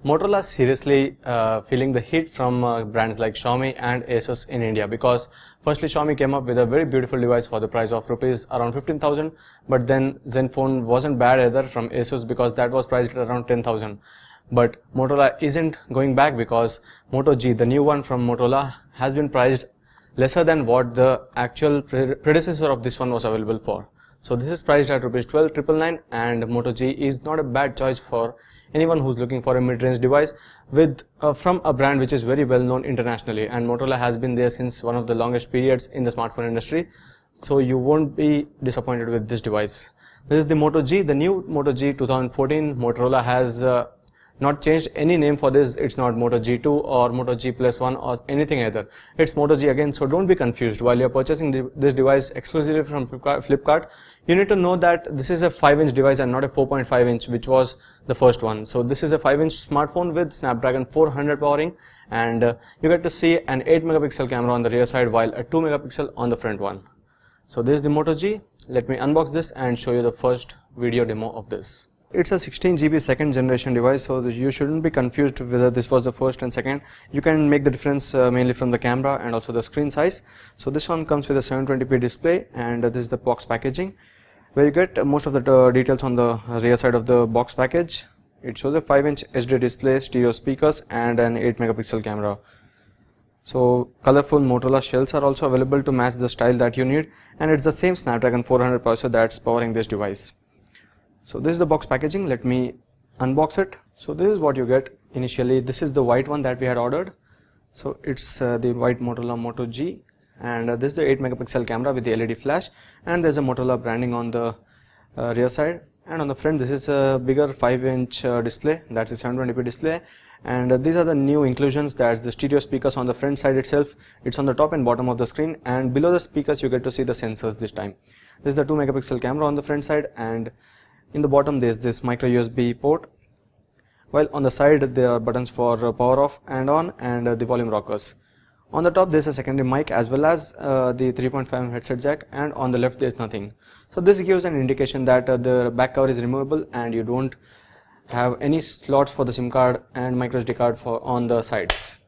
Motorola is seriously feeling the heat from brands like Xiaomi and Asus in India, because firstly Xiaomi came up with a very beautiful device for the price of rupees around 15,000, but then Zenfone wasn't bad either from Asus because that was priced at around 10,000. But Motorola isn't going back, because Moto G, the new one from Motorola, has been priced lesser than what the actual predecessor of this one was available for. So this is priced at rupees 12,999, and Moto G is not a bad choice for anyone who's looking for a mid-range device with from a brand which is very well known internationally, and Motorola has been there since one of the longest periods in the smartphone industry, so you won't be disappointed with this device. This is the Moto G, the new Moto G 2014. Motorola has not changed any name for this. It's not Moto G2 or Moto G Plus 1 or anything either. It's Moto G again, so don't be confused. While you're purchasing this device exclusively from Flipkart, you need to know that this is a 5-inch device and not a 4.5-inch, which was the first one. So this is a 5-inch smartphone with Snapdragon 400 powering, and you get to see an 8-megapixel camera on the rear side while a 2-megapixel on the front one. So this is the Moto G. Let me unbox this and show you the first video demo of this. It's a 16 GB second generation device, so you shouldn't be confused whether this was the first and second. You can make the difference mainly from the camera and also the screen size. So this one comes with a 720p display, and this is the box packaging, where you get most of the details on the rear side of the box package. It shows a 5-inch HD display, stereo speakers, and an 8-megapixel camera. So colorful Motorola shells are also available to match the style that you need, and it's the same Snapdragon 400 processor that's powering this device. So this is the box packaging. Let me unbox it. So this is what you get initially. This is the white one that we had ordered. So it's the white Motorola Moto G, and this is the 8-megapixel camera with the LED flash, and there's a Motorola branding on the rear side, and on the front this is a bigger 5-inch display. That's a 720p display, and these are the new inclusions. That's the stereo speakers on the front side itself. It's on the top and bottom of the screen, and below the speakers you get to see the sensors this time. This is the 2-megapixel camera on the front side, and in the bottom there is this micro USB port, while on the side there are buttons for power off and on, and the volume rockers. On the top there is a secondary mic as well as the 3.5 headset jack, and on the left there is nothing. So this gives an indication that the back cover is removable and you don't have any slots for the SIM card and micro SD card on the sides.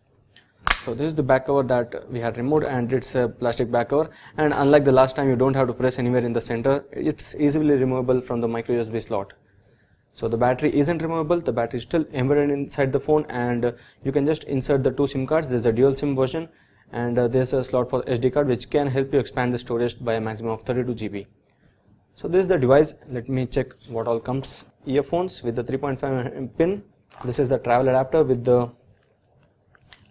So this is the back cover that we had removed, and it's a plastic back cover, and unlike the last time, you don't have to press anywhere in the center. It's easily removable from the micro USB slot. So the battery isn't removable. The battery is still embedded inside the phone, and you can just insert the 2 SIM cards. There's a dual SIM version, and there's a slot for SD card which can help you expand the storage by a maximum of 32 GB. So this is the device. Let me check what all comes. Earphones with the 3.5 pin. This is the travel adapter with the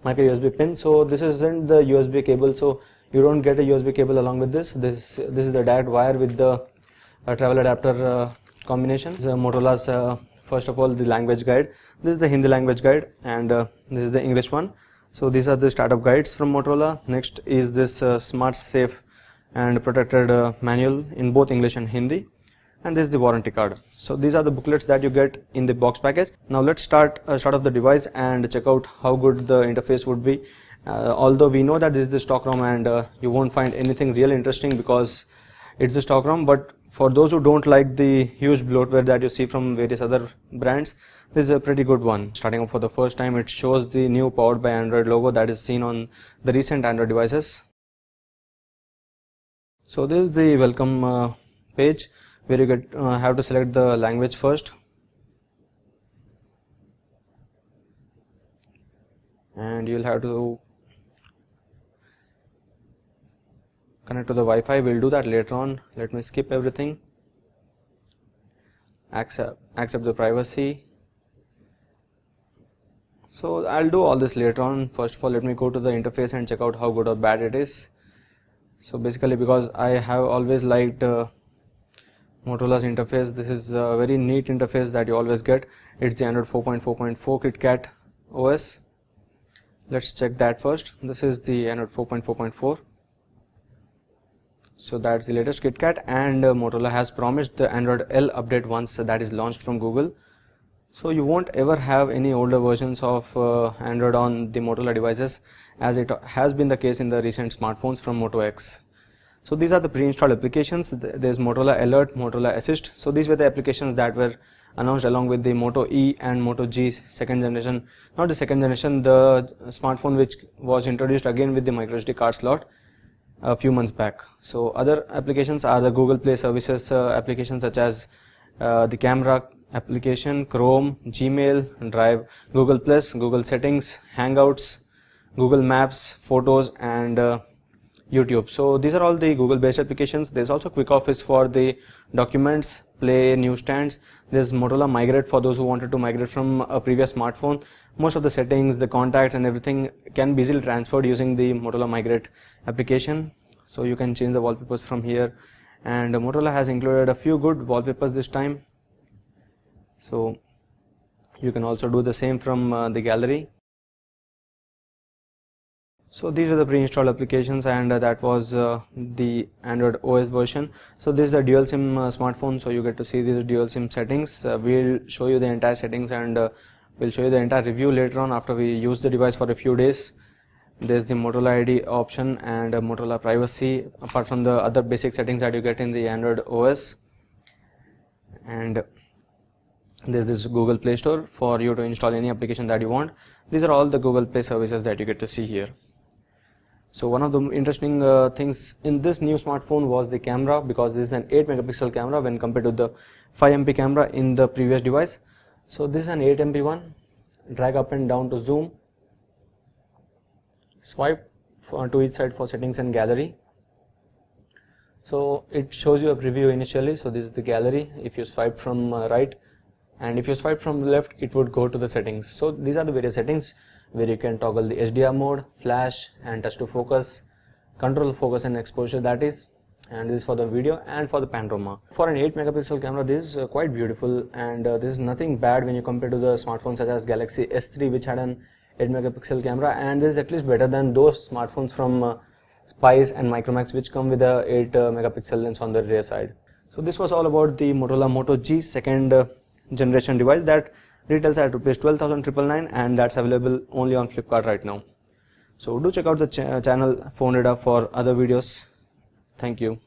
micro USB pin. So this isn't the USB cable, so you don't get a USB cable along with this. This is the direct wire with the travel adapter combination. This is Motorola's first of all the language guide. This is the Hindi language guide, and this is the English one. So these are the startup guides from Motorola. Next is this smart, safe and protected manual in both English and Hindi, and this is the warranty card. So these are the booklets that you get in the box package. Now let's start off the device and check out how good the interface would be. Although we know that this is the stock ROM, and you won't find anything really interesting because it's the stock ROM, but for those who don't like the huge bloatware that you see from various other brands, this is a pretty good one. Starting off for the first time, it shows the new powered by Android logo that is seen on the recent Android devices. So this is the welcome page, where you have to select the language first, and you'll have to connect to the Wi-Fi. We'll do that later on. Let me skip everything. Accept the privacy. So I'll do all this later on. First of all, let me go to the interface and check out how good or bad it is. So basically, because I have always liked Motorola's interface, this is a very neat interface that you always get. It's the Android 4.4.4 KitKat OS. Let's check that first. This is the Android 4.4.4. So that's the latest KitKat, and Motorola has promised the Android L update once that is launched from Google. So you won't ever have any older versions of Android on the Motorola devices, as it has been the case in the recent smartphones from Moto X. So these are the pre-installed applications. There's Motorola Alert, Motorola Assist. So these were the applications that were announced along with the Moto E and Moto G second generation, not the second generation, the smartphone which was introduced again with the microSD card slot a few months back. So other applications are the Google Play services applications such as the camera application, Chrome, Gmail, Drive, Google Plus, Google Settings, Hangouts, Google Maps, Photos, and YouTube. So these are all the Google based applications. There's also Quick Office for the documents, Play, newsstands. There's Motorola Migrate for those who wanted to migrate from a previous smartphone. Most of the settings, the contacts and everything can be easily transferred using the Motorola Migrate application. So you can change the wallpapers from here, and Motorola has included a few good wallpapers this time. So you can also do the same from the gallery. So these are the pre-installed applications, and that was the Android OS version. So this is a dual SIM smartphone, so you get to see these dual SIM settings. We'll show you the entire settings, and we'll show you the entire review later on after we use the device for a few days. There's the Motorola ID option and Motorola privacy, apart from the other basic settings that you get in the Android OS. And there's this Google Play Store for you to install any application that you want. These are all the Google Play services that you get to see here. So one of the interesting things in this new smartphone was the camera, because this is an 8 megapixel camera when compared to the 5 MP camera in the previous device. So this is an 8 MP one. Drag up and down to zoom. Swipe to each side for settings and gallery. So it shows you a preview initially. So this is the gallery if you swipe from right, and if you swipe from left it would go to the settings. So these are the various settings where you can toggle the HDR mode, flash, and touch to focus, control focus and exposure, that is, and this is for the video and for the panorama. For an 8 megapixel camera, this is quite beautiful, and this is nothing bad when you compare to the smartphones such as Galaxy S3 which had an 8 megapixel camera, and this is at least better than those smartphones from Spice and Micromax which come with a 8 megapixel lens on the rear side. So this was all about the Motorola Moto G second generation device that retails at rupees 12,999, and that's available only on Flipkart right now. So do check out the channel PhoneRadar for other videos. Thank you.